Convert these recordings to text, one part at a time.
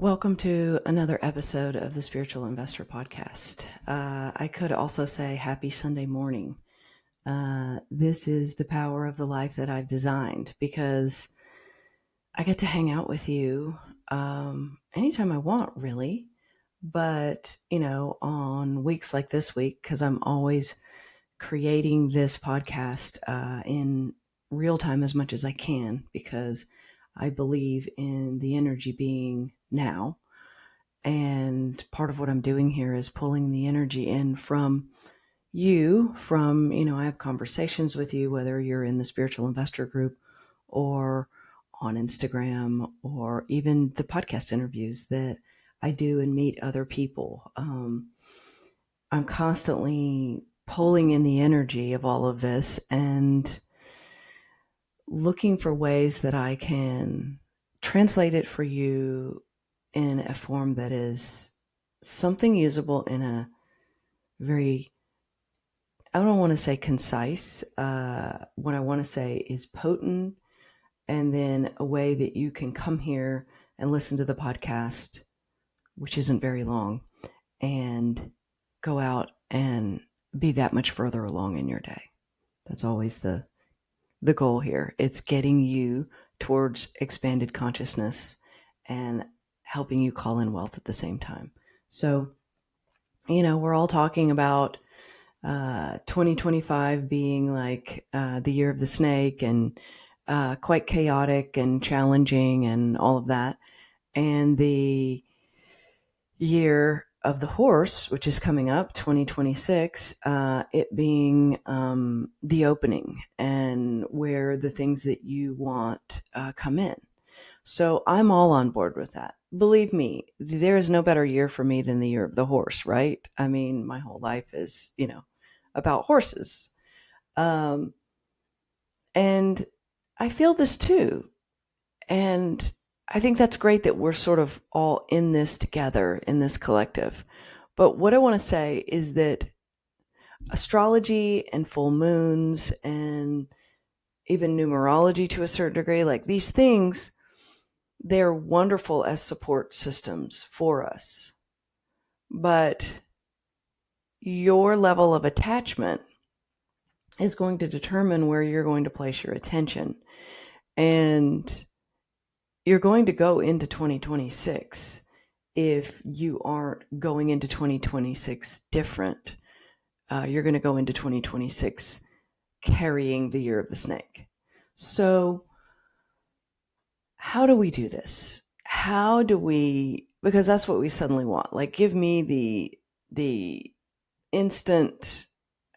Welcome to another episode of the Spiritual Investor Podcast. I could also say happy Sunday morning. This is the power of the life that I've designed because I get to hang out with you anytime I want, really. But, on weeks like this week, because I'm always creating this podcast in real time as much as I can, because I believe in the energy being now. And part of what I'm doing here is pulling the energy in from you, I have conversations with you, whether you're in the Spiritual Investor Group or on Instagram, or even the podcast interviews that I do and meet other people. I'm constantly pulling in the energy of all of this and looking for ways that I can translate it for you in a form that is something usable in a very, I don't want to say concise. What I want to say is potent, and then a way that you can come here and listen to the podcast, which isn't very long, and go out and be that much further along in your day. That's always the goal here. It's getting you towards expanded consciousness and helping you call in wealth at the same time. So, we're all talking about 2025 being like the year of the snake, and quite chaotic and challenging and all of that. And the year of the horse, which is coming up, 2026, it being the opening and where the things that you want come in. So I'm all on board with that. Believe me, there is no better year for me than the year of the horse, right? I mean, my whole life is, about horses. And I feel this too. And I think that's great that we're sort of all in this together, in this collective. But what I want to say is that astrology and full moons and even numerology to a certain degree, like these things, they're wonderful as support systems for us. But your level of attachment is going to determine where you're going to place your attention. And you're going to go into 2026 if you aren't going into 2026 different. You're going to go into 2026 carrying the year of the snake. So how do we do this? How do we, because that's what we suddenly want. Like, give me the instant,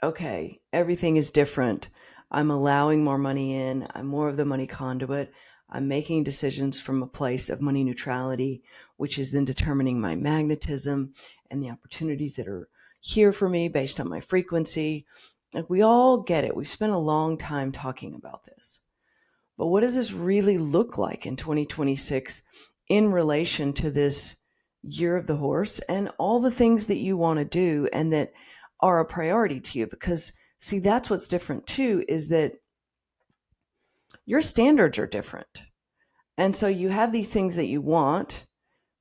okay, everything is different. I'm allowing more money in. I'm more of the money conduit. I'm making decisions from a place of money neutrality, which is then determining my magnetism and the opportunities that are here for me based on my frequency. Like, we all get it. We've spent a long time talking about this. But what does this really look like in 2026 in relation to this year of the horse and all the things that you want to do and that are a priority to you? Because, see, that's what's different too, is that your standards are different. And so you have these things that you want,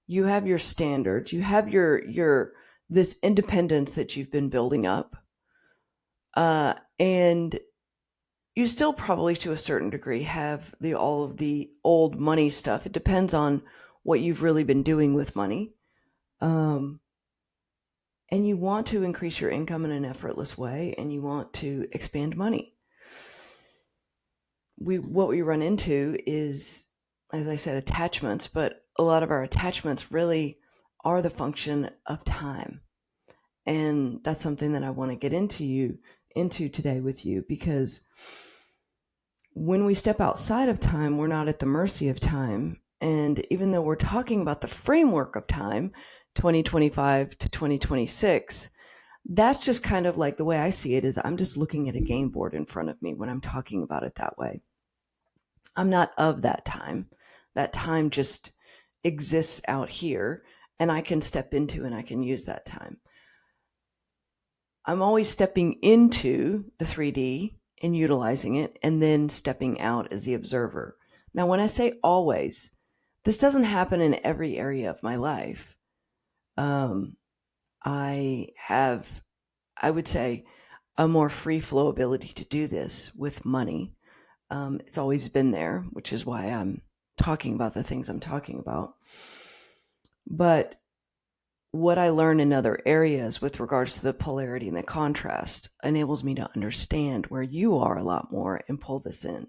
you have your standards, you have your this independence that you've been building up. And you still probably to a certain degree have all of the old money stuff. It depends on what you've really been doing with money. And you want to increase your income in an effortless way, and you want to expand money. What we run into is, as I said, attachments, but a lot of our attachments really are the function of time. And that's something that I want to get into today with you, because when we step outside of time, we're not at the mercy of time. And even though we're talking about the framework of time, 2025 to 2026, that's just kind of like the way I see it is I'm just looking at a game board in front of me when I'm talking about it that way. I'm not of that time. That time just exists out here, and I can step into and I can use that time. I'm always stepping into the 3D and utilizing it, and then stepping out as the observer. Now, when I say always, This doesn't happen in every area of my life. Um, I have, I would say, a more free flow ability to do this with money. It's always been there, which is why I'm talking about the things I'm talking about. But what I learn in other areas with regards to the polarity and the contrast enables me to understand where you are a lot more and pull this in.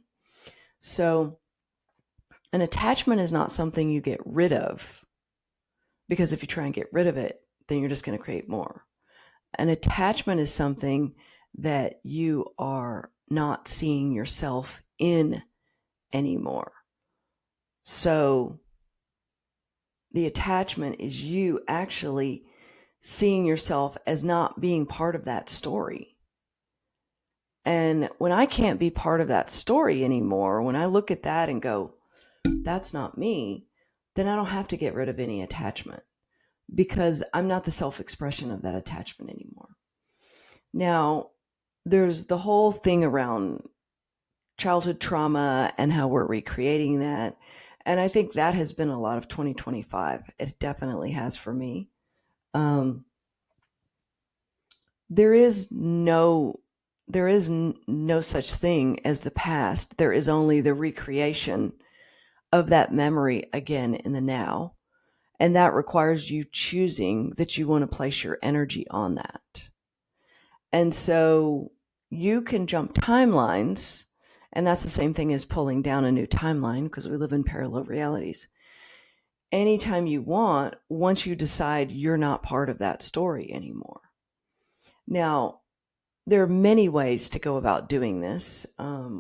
So, an attachment is not something you get rid of, because if you try and get rid of it, then you're just going to create more. An attachment is something that you are not seeing yourself in anymore. So the attachment is you actually seeing yourself as not being part of that story. And when I can't be part of that story anymore, when I look at that and go, that's not me, then I don't have to get rid of any attachment, because I'm not the self-expression of that attachment anymore. Now, there's the whole thing around childhood trauma and how we're recreating that. And I think that has been a lot of 2025. It definitely has for me. Um, there is no no such thing as the past. There is only the recreation of that memory again in the now. And that requires you choosing that you want to place your energy on that. And so you can jump timelines, and that's the same thing as pulling down a new timeline, because we live in parallel realities. Anytime you want, once you decide you're not part of that story anymore. Now, there are many ways to go about doing this.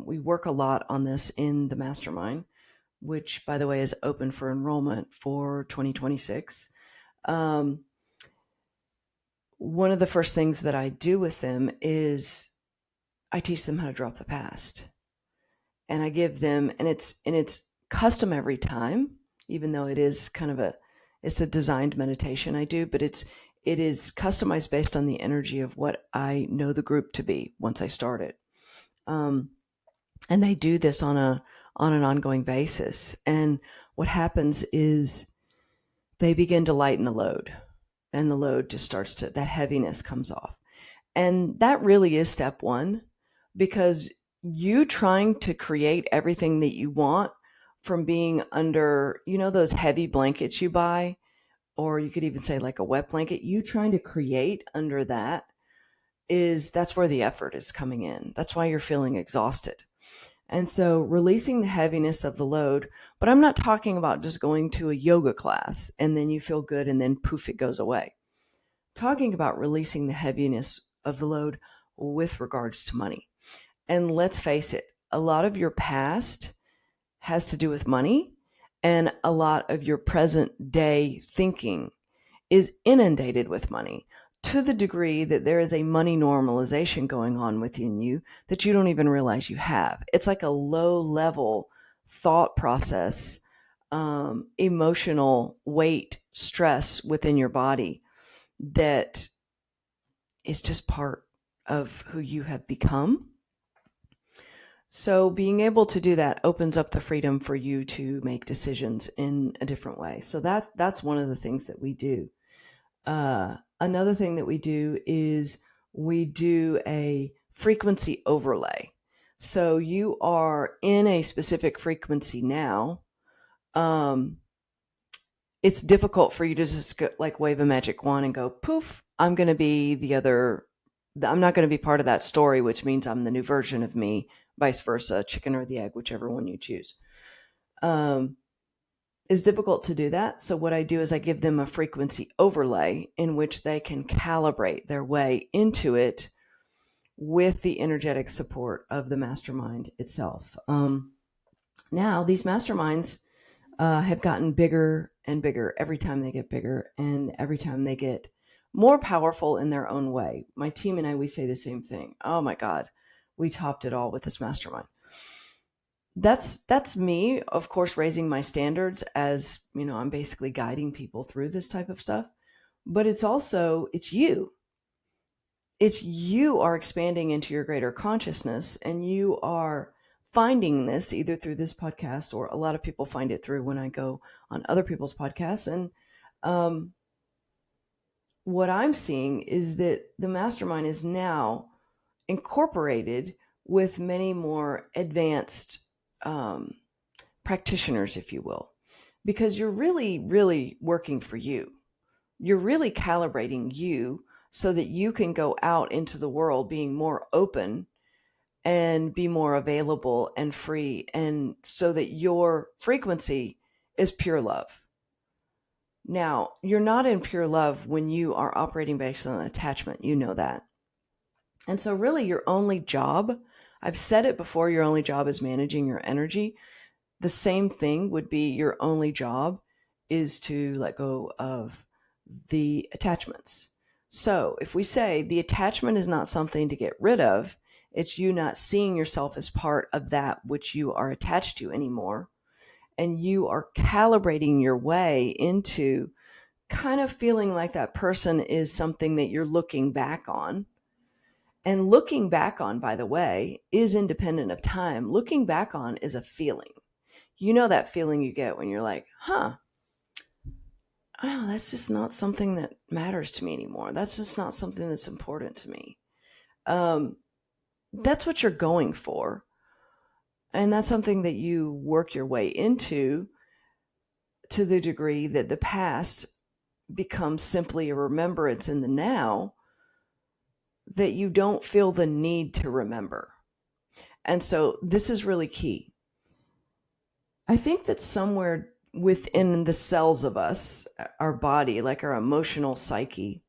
We work a lot on this in the mastermind, which, by the way, is open for enrollment for 2026. One of the first things that I do with them is I teach them how to drop the past. And I give them, and it's custom every time, even though it is kind of it's a designed meditation I do, but it is customized based on the energy of what I know the group to be once I start it. And they do this on an ongoing basis. And what happens is they begin to lighten the load, and the load just starts to, that heaviness comes off. And that really is step one, because you trying to create everything that you want from being under, those heavy blankets you buy, or you could even say like a wet blanket, you trying to create under that's where the effort is coming in. That's why you're feeling exhausted. And so releasing the heaviness of the load, but I'm not talking about just going to a yoga class and then you feel good and then poof, it goes away. Talking about releasing the heaviness of the load with regards to money. And let's face it, a lot of your past has to do with money, and a lot of your present day thinking is inundated with money, to the degree that there is a money normalization going on within you that you don't even realize you have. It's like a low level thought process, emotional weight, stress within your body that is just part of who you have become. So being able to do that opens up the freedom for you to make decisions in a different way. So that's one of the things that we do. Another thing that we do is we do a frequency overlay. So you are in a specific frequency now. It's difficult for you to just go, like wave a magic wand and go, poof, I'm going to be I'm not going to be part of that story, which means I'm the new version of me, vice versa, chicken or the egg, whichever one you choose. It's difficult to do that. So what I do is I give them a frequency overlay in which they can calibrate their way into it with the energetic support of the mastermind itself. Now, these masterminds have gotten bigger and bigger every time they get bigger, and every time they get more powerful in their own way. My team and I, we say the same thing. Oh my God, we topped it all with this mastermind. That's me, of course, raising my standards as, I'm basically guiding people through this type of stuff. But it's also, it's you. It's you are expanding into your greater consciousness, and you are finding this either through this podcast, or a lot of people find it through when I go on other people's podcasts. And um, what I'm seeing is that the mastermind is now incorporated with many more advanced um, practitioners, if you will, because you're really, really working for you. You're really calibrating you so that you can go out into the world being more open and be more available and free, and so that your frequency is pure love. Now, you're not in pure love when you are operating based on attachment. You know that. And so, really, your only job, I've said it before, your only job is managing your energy. The same thing would be your only job is to let go of the attachments. So, if we say the attachment is not something to get rid of, it's you not seeing yourself as part of that which you are attached to anymore. And you are calibrating your way into kind of feeling like that person is something that you're looking back on. And looking back on, by the way, is independent of time. Looking back on is a feeling. You know that feeling you get when you're like, oh, that's just not something that matters to me anymore. That's just not something that's important to me. That's what you're going for. And that's something that you work your way into to the degree that the past becomes simply a remembrance in the now that you don't feel the need to remember. And so this is really key. I think that somewhere within the cells of us, our body, like our emotional psyche,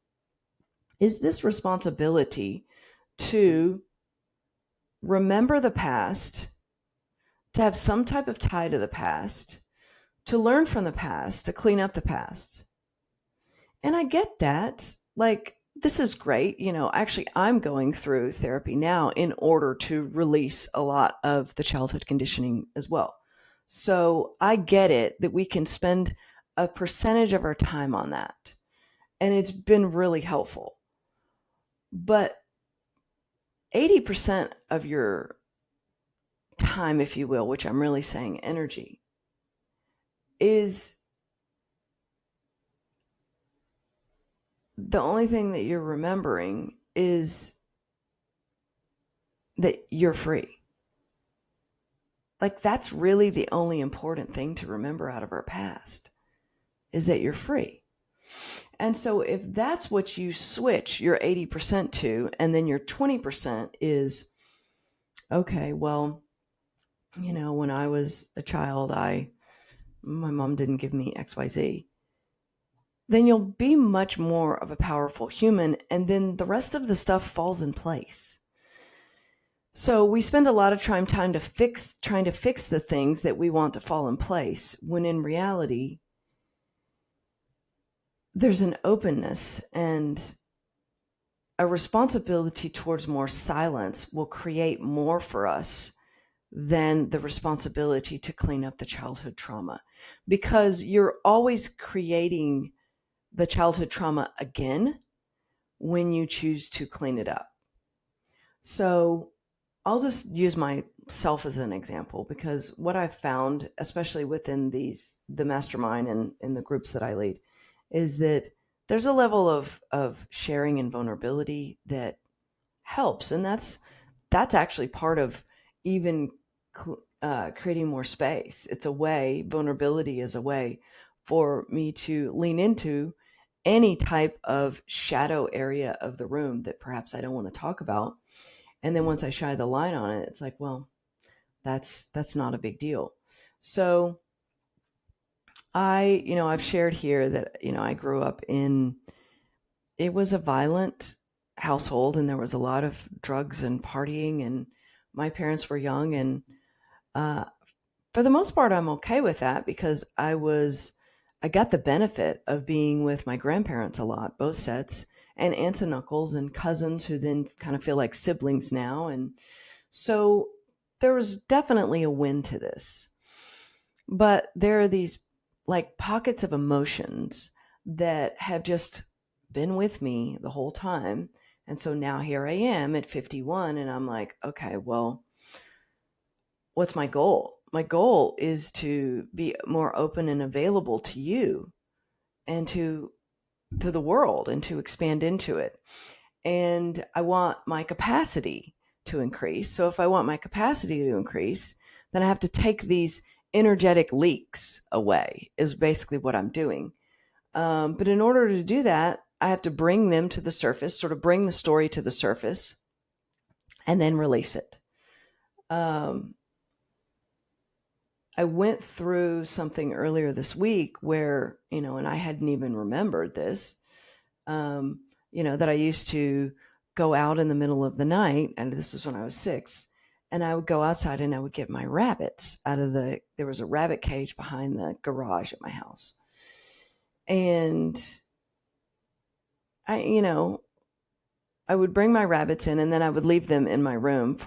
is this responsibility to remember the past, to have some type of tie to the past, to learn from the past, to clean up the past. And I get that. Like, this is great. Actually, I'm going through therapy now in order to release a lot of the childhood conditioning as well. So I get it that we can spend a percentage of our time on that. And it's been really helpful. But 80% of your time, if you will, which I'm really saying energy, is the only thing that you're remembering is that you're free. Like, that's really the only important thing to remember out of our past, is that you're free. And so if that's what you switch your 80% to, and then your 20% is, okay, well, when I was a child, my mom didn't give me XYZ, then you'll be much more of a powerful human, and then the rest of the stuff falls in place. So we spend a lot of trying to fix the things that we want to fall in place, when in reality, there's an openness and a responsibility towards more silence will create more for us than the responsibility to clean up the childhood trauma, because you're always creating the childhood trauma again when you choose to clean it up. So I'll just use myself as an example, because what I've found, especially within the mastermind and in the groups that I lead, is that there's a level of sharing and vulnerability that helps. And that's actually part of even creating more space. Vulnerability is a way for me to lean into any type of shadow area of the room that perhaps I don't want to talk about. And then once I shine the light on it, it's like, well, that's not a big deal. So I've shared here that, I grew up it was a violent household, and there was a lot of drugs and partying, and my parents were young, and uh, for the most part, I'm okay with that, because I got the benefit of being with my grandparents a lot, both sets, and aunts and uncles and cousins who then kind of feel like siblings now. And so there was definitely a win to this. But there are these like pockets of emotions that have just been with me the whole time. And so now here I am at 51, and I'm like, okay, well, what's my goal? My goal is to be more open and available to you and to the world and to expand into it. And I want my capacity to increase. So if I want my capacity to increase, then I have to take these energetic leaks away, is basically what I'm doing. But in order to do that, I have to bring them to the surface, sort of bring the story to the surface, and then release it. Um, I went through something earlier this week where, and I hadn't even remembered this, um, that I used to go out in the middle of the night, and this was when I was 6, and I would go outside and I would get my rabbits there was a rabbit cage behind the garage at my house. And I would bring my rabbits in, and then I would leave them in my room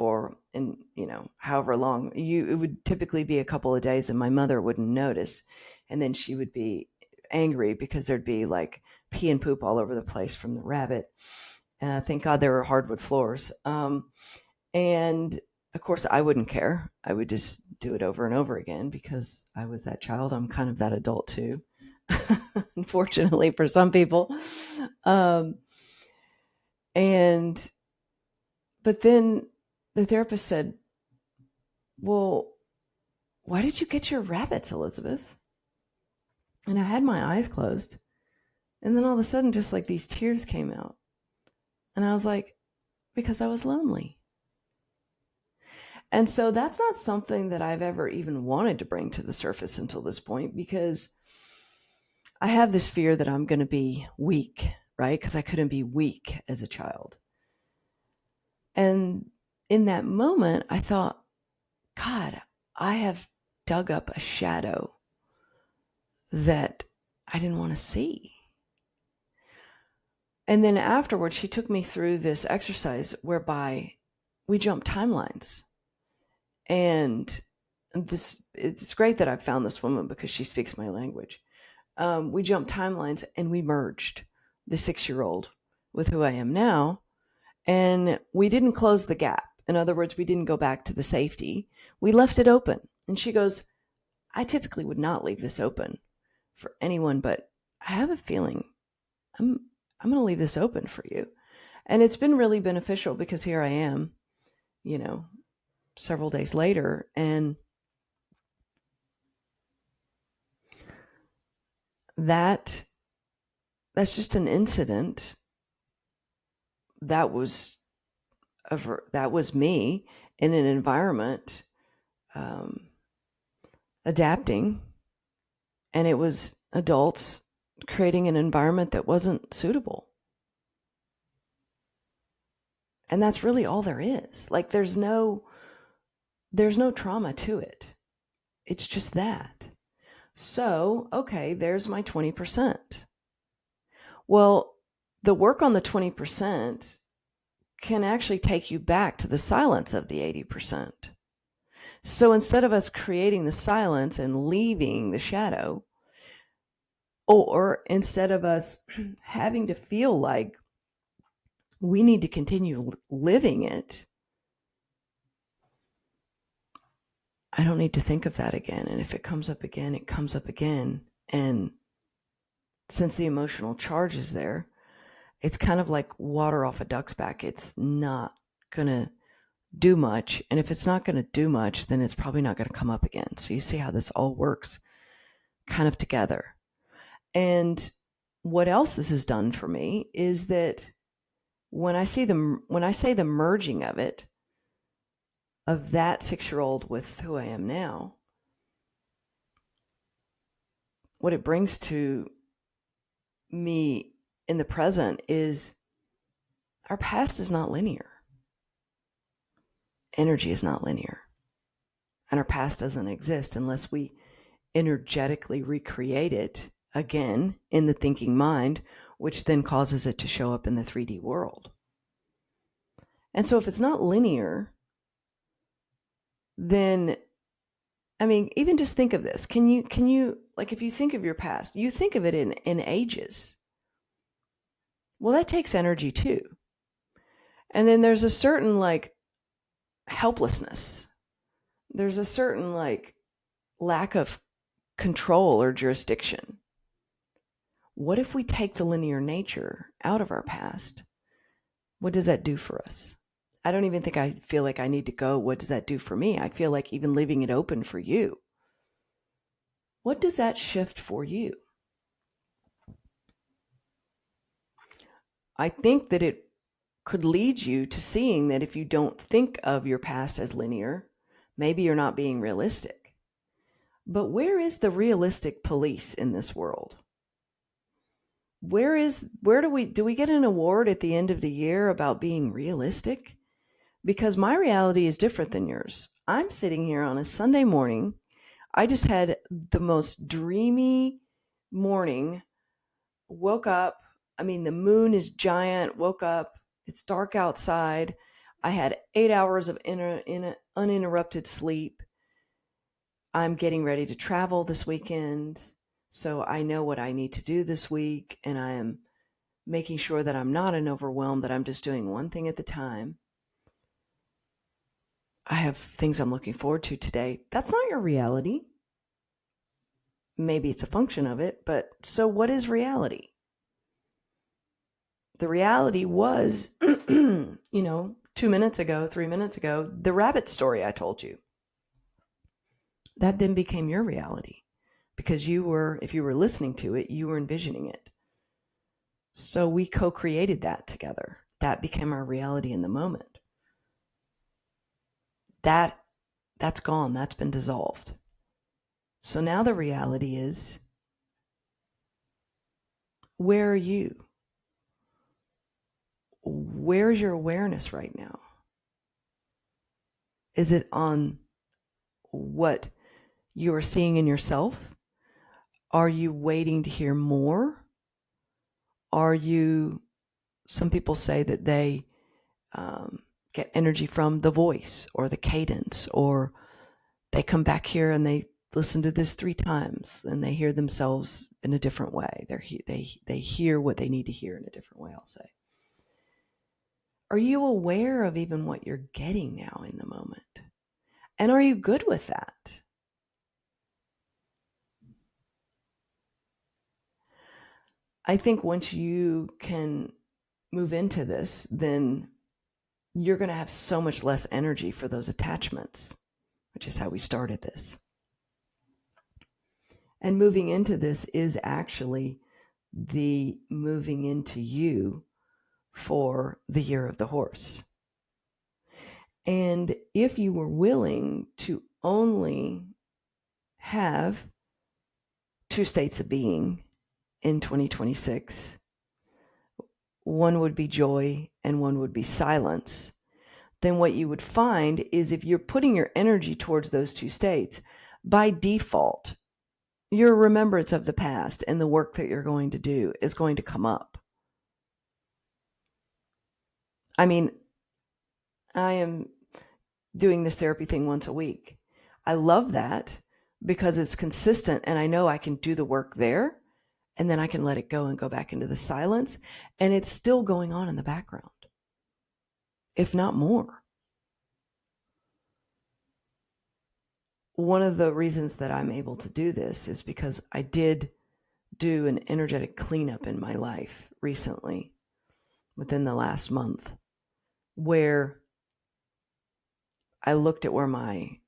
however long. It would typically be a couple of days, and my mother wouldn't notice. And then she would be angry because there'd be like pee and poop all over the place from the rabbit. Thank God there were hardwood floors. And of course, I wouldn't care. I would just do it over and over again because I was that child. I'm kind of that adult too, unfortunately for some people. And But then the therapist said, "Well, why did you get your rabbits, Elizabeth?" And I had my eyes closed. And then all of a sudden, just like these tears came out. And I was like, because I was lonely. And so that's not something that I've ever even wanted to bring to the surface until this point, because I have this fear that I'm going to be weak, right? Because I couldn't be weak as a child. And in that moment, I thought, God, I have dug up a shadow that I didn't want to see. And then afterwards, she took me through this exercise whereby we jump timelines. And it's great that I found this woman because she speaks my language. We jumped timelines and we merged the 6-year-old with who I am now. And we didn't close the gap. In other words, we didn't go back to the safety. We left it open. And she goes, I typically would not leave this open for anyone, but I have a feeling I'm going to leave this open for you. And it's been really beneficial because here I am, several days later, and that's just an incident that was me in an environment, adapting, and it was adults creating an environment that wasn't suitable. And that's really all there is. Like there's no trauma to it. It's just that. So, okay, there's my 20%. Well, the work on the 20% can actually take you back to the silence of the 80%. So instead of us creating the silence and leaving the shadow, or instead of us having to feel like we need to continue living it, I don't need to think of that again. And if it comes up again, it comes up again. And since the emotional charge is there, it's kind of like water off a duck's back. It's not going to do much. And if it's not going to do much, then it's probably not going to come up again. So you see how this all works kind of together. And what else this has done for me is that when I say the merging of it, of that 6-year-old with who I am now, what it brings to me in the present is our past is not linear. Energy is not linear. And our past doesn't exist unless we energetically recreate it again in the thinking mind, which then causes it to show up in the 3D world. And so if it's not linear, then, I mean, even just think of this. Can you, like, if you think of your past, you think of it in ages. Well, that takes energy too. And then there's a certain, like, helplessness there's a certain like lack of control or jurisdiction. What if we take the linear nature out of our past? What does that do for us? I don't even think I feel like I need to go, what does that do for me? I feel like even leaving it open for you. What does that shift for you? I think that it could lead you to seeing that if you don't think of your past as linear, maybe you're not being realistic. But where is the realistic police in this world? Where do we get an award at the end of the year about being realistic? Because my reality is different than yours. I'm sitting here on a Sunday morning. I just had the most dreamy morning. Woke up. I mean, the moon is giant. Woke up. It's dark outside. I had 8 hours of uninterrupted sleep. I'm getting ready to travel this weekend. So I know what I need to do this week. And I am making sure that I'm not overwhelmed, that I'm just doing one thing at a time. I have things I'm looking forward to today. That's not your reality. Maybe it's a function of it, but so what is reality? The reality was, 2 minutes ago, 3 minutes ago, the rabbit story I told you. That then became your reality because if you were listening to it, you were envisioning it. So we co-created that together. That became our reality in the moment. That's gone. That's been dissolved. So now the reality is, where are you? Where's your awareness right now? Is it on what you are seeing in yourself? Are you waiting to hear more? Some people say that they get energy from the voice or the cadence, or they come back here and they listen to this 3 times and they hear themselves in a different way. They hear what they need to hear in a different way, I'll say. Are you aware of even what you're getting now in the moment? And are you good with that? I think once you can move into this, then you're going to have so much less energy for those attachments, which is how we started this. And moving into this is actually the moving into you for the year of the horse. And if you were willing to only have 2 states of being in 2026, one would be joy and one would be silence, then what you would find is if you're putting your energy towards those 2 states, by default, your remembrance of the past and the work that you're going to do is going to come up. I mean, I am doing this therapy thing once a week. I love that because it's consistent and I know I can do the work there and then I can let it go and go back into the silence, and it's still going on in the background, if not more. One of the reasons that I'm able to do this is because I did do an energetic cleanup in my life recently, within the last month, where I looked at where my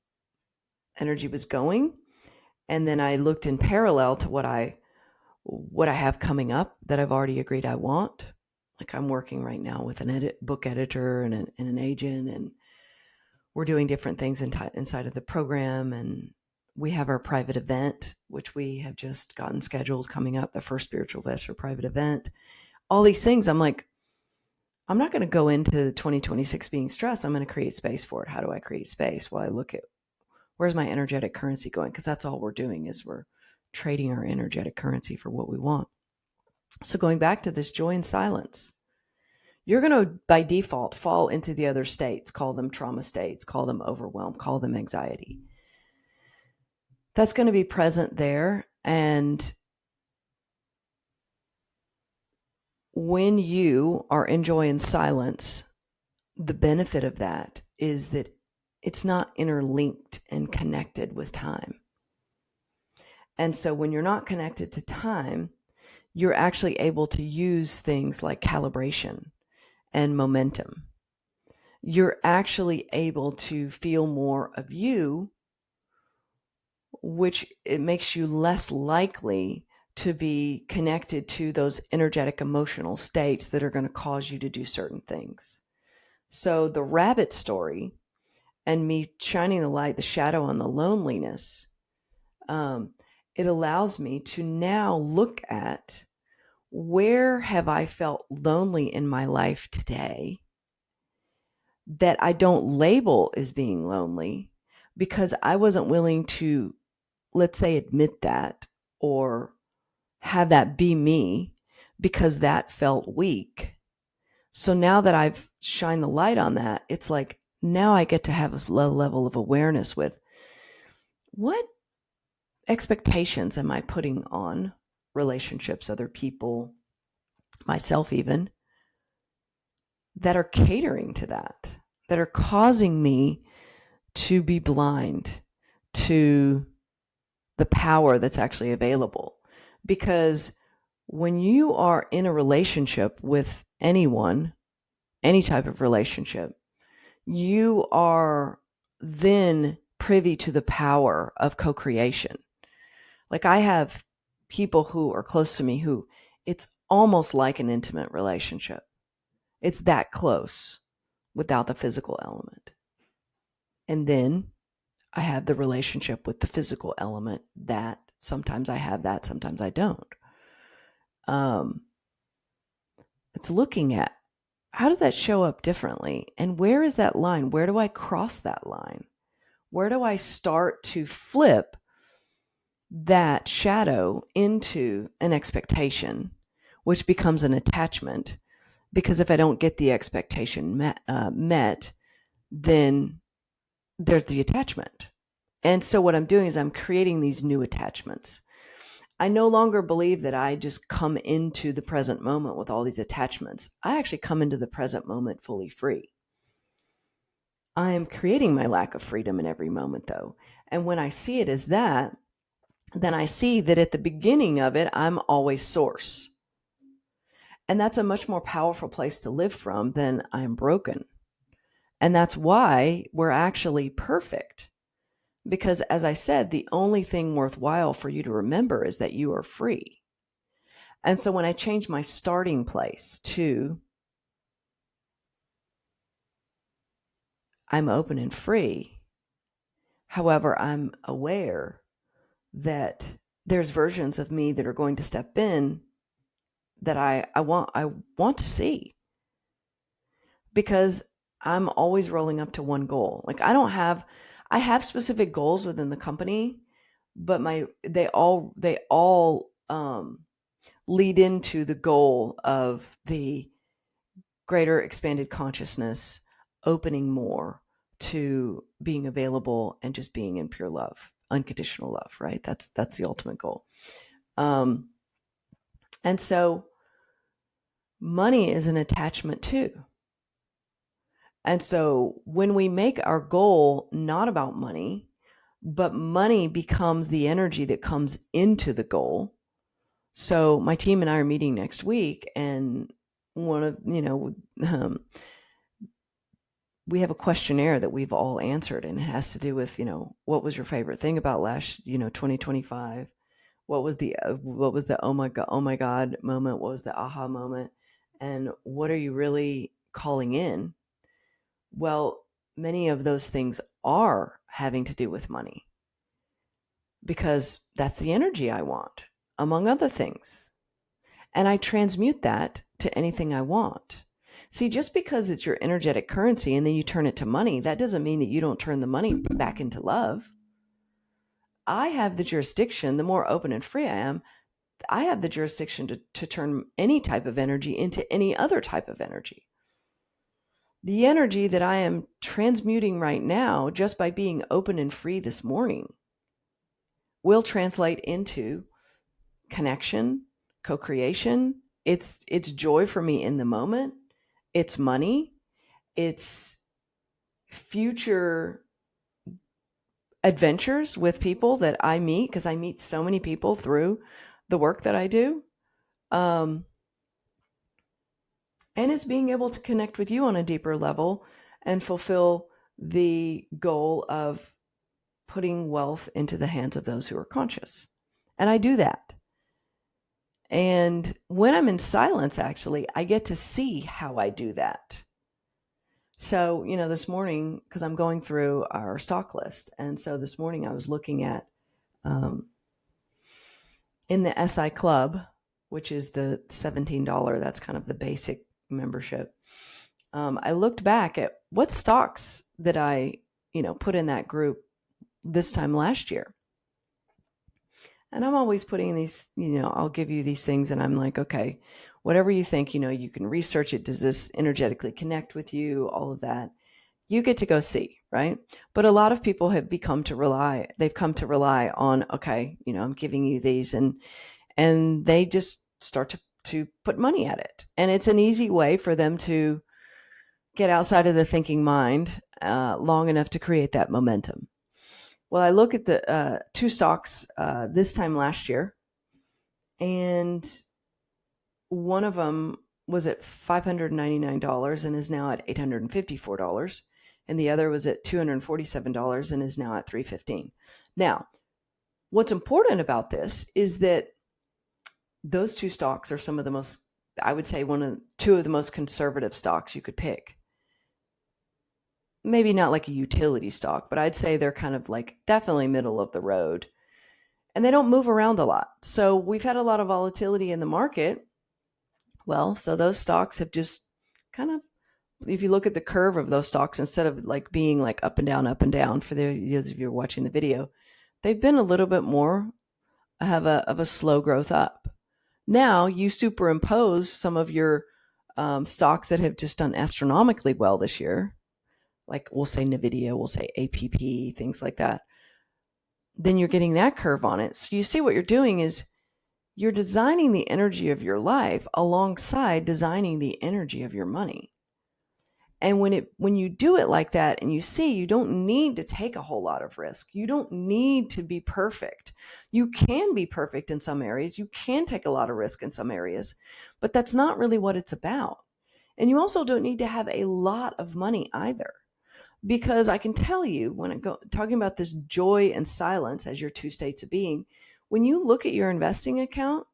energy was going, and then I looked in parallel to what I have coming up that I've already agreed I want. Like I'm working right now with an book editor and an agent, and we're doing different things inside of the program, and we have our private event, which we have just gotten scheduled coming up, the first Spiritual Investor private event. All these things, I'm like, I'm not going to go into 2026 being stressed. I'm going to create space for it. How do I create space? Well, I look at where's my energetic currency going, because that's all we're doing is we're trading our energetic currency for what we want. So going back to this joy and silence, you're going to, by default, fall into the other states, call them trauma states, call them overwhelm, call them anxiety. That's going to be present there. And when you are in joy and silence, the benefit of that is that it's not interlinked and connected with time. And so when you're not connected to time, you're actually able to use things like calibration and momentum. You're actually able to feel more of you, which it makes you less likely to be connected to those energetic emotional states that are going to cause you to do certain things. So the rabbit story and me shining the light, the shadow on the loneliness, it allows me to now look at, where have I felt lonely in my life today that I don't label as being lonely because I wasn't willing to, let's say, admit that or have that be me because that felt weak. So now that I've shined the light on that, it's like now I get to have a level of awareness with, what expectations am I putting on relationships, other people, myself even, that are catering to that are causing me to be blind to the power that's actually available. Because when you are in a relationship with anyone, any type of relationship, you are then privy to the power of co-creation. Like I have people who are close to me who it's almost like an intimate relationship. It's that close without the physical element. And then I have the relationship with the physical element that sometimes I have that, sometimes I don't. It's looking at, how does that show up differently? And where is that line? Where do I cross that line? Where do I start to flip that shadow into an expectation, which becomes an attachment? Because if I don't get the expectation met, then there's the attachment. And so what I'm doing is I'm creating these new attachments. I no longer believe that I just come into the present moment with all these attachments. I actually come into the present moment fully free. I am creating my lack of freedom in every moment, though. And when I see it as that, then I see that at the beginning of it, I'm always source. And that's a much more powerful place to live from than I'm broken. And that's why we're actually perfect. Because as I said, the only thing worthwhile for you to remember is that you are free. And so when I change my starting place to, I'm open and free, however, I'm aware that there's versions of me that are going to step in that I want to see, because I'm always rolling up to one goal. Like I have specific goals within the company, but they all lead into the goal of the greater expanded consciousness, opening more to being available and just being in pure love, unconditional love, right? That's the ultimate goal. And so money is an attachment too. And so when we make our goal not about money, but money becomes the energy that comes into the goal. So my team and I are meeting next week, and one of, we have a questionnaire that we've all answered, and it has to do with, what was your favorite thing about last, 2025? What was the oh my God moment? What was the aha moment? And what are you really calling in? Well, many of those things are having to do with money, because that's the energy I want, among other things. And I transmute that to anything I want. See, just because it's your energetic currency and then you turn it to money, that doesn't mean that you don't turn the money back into love. I have the jurisdiction, the more open and free I am, I have the jurisdiction to turn any type of energy into any other type of energy. The energy that I am transmuting right now, just by being open and free this morning, will translate into connection, co-creation. It's joy for me in the moment. It's money. It's future adventures with people that I meet, because I meet so many people through the work that I do. Um, and it's being able to connect with you on a deeper level and fulfill the goal of putting wealth into the hands of those who are conscious. And I do that. And when I'm in silence, actually, I get to see how I do that. So, this morning, because I'm going through our stock list. And so this morning I was looking at in the SI Club, which is the $17, that's kind of the basic membership. I looked back at what stocks that I, put in that group this time last year. And I'm always putting these, I'll give you these things and I'm like, okay, whatever you think, you can research it. Does this energetically connect with you? All of that. You get to go see, right? But a lot of people have they've come to rely on, okay, I'm giving you these and they just start to put money at it. And it's an easy way for them to get outside of the thinking mind long enough to create that momentum. Well, I look at the two stocks this time last year, and one of them was at $599 and is now at $854, and the other was at $247 and is now at $315. Now, what's important about this is that those two stocks are some of the most, I would say, two of the most conservative stocks you could pick. Maybe not like a utility stock, but I'd say they're kind of like definitely middle of the road. And they don't move around a lot. So we've had a lot of volatility in the market. Well, so those stocks have just kind of, if you look at the curve of those stocks, instead of like being like up and down for those of you watching the video, they've been a little bit more of a slow growth up. Now you superimpose some of your stocks that have just done astronomically well this year, like we'll say NVIDIA, we'll say APP, things like that. Then you're getting that curve on it. So you see what you're doing is you're designing the energy of your life alongside designing the energy of your money. And when you do it like that and you see you don't need to take a whole lot of risk. You don't need to be perfect. You can be perfect in some areas. You can take a lot of risk in some areas, but that's not really what it's about. And you also don't need to have a lot of money either. Because I can tell you, talking about this joy and silence as your two states of being, when you look at your investing account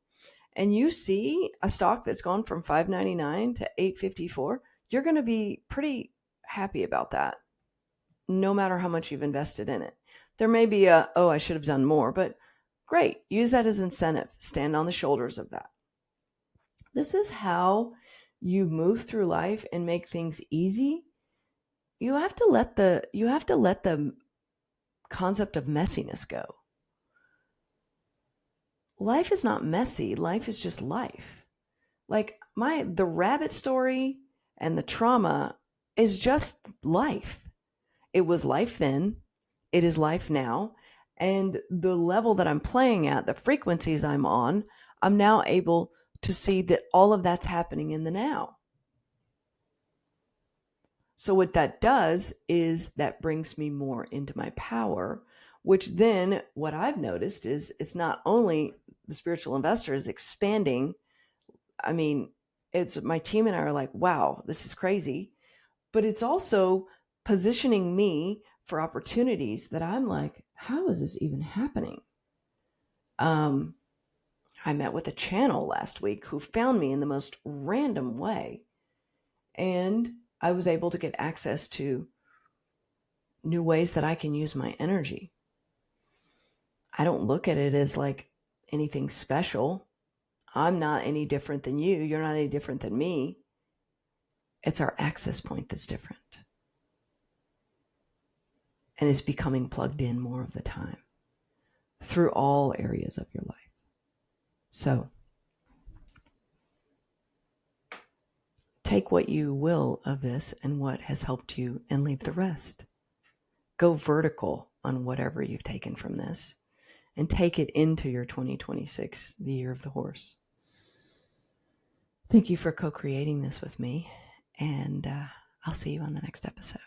and you see a stock that's gone from $5.99 to $8.54, you're going to be pretty happy about that, no matter how much you've invested in it. There may be I should have done more, but great. Use that as incentive. Stand on the shoulders of that. This is how you move through life and make things easy. You have to let the concept of messiness go. Life is not messy. Life is just life. Like the rabbit story and the trauma is just life. It was life then. It is life now. And the level that I'm playing at, the frequencies I'm on, I'm now able to see that all of that's happening in the now. So what that does is that brings me more into my power, which then what I've noticed is it's not only the spiritual investor is expanding. I mean, it's my team and I are like, wow, this is crazy. But it's also positioning me for opportunities that I'm like, how is this even happening? I met with a channel last week who found me in the most random way. And I was able to get access to new ways that I can use my energy. I don't look at it as like anything special. I'm not any different than you. You're not any different than me. It's our access point that's different. And it's becoming plugged in more of the time through all areas of your life. So take what you will of this and what has helped you and leave the rest. Go vertical on whatever you've taken from this and take it into your 2026, the year of the horse. Thank you for co-creating this with me, and I'll see you on the next episode.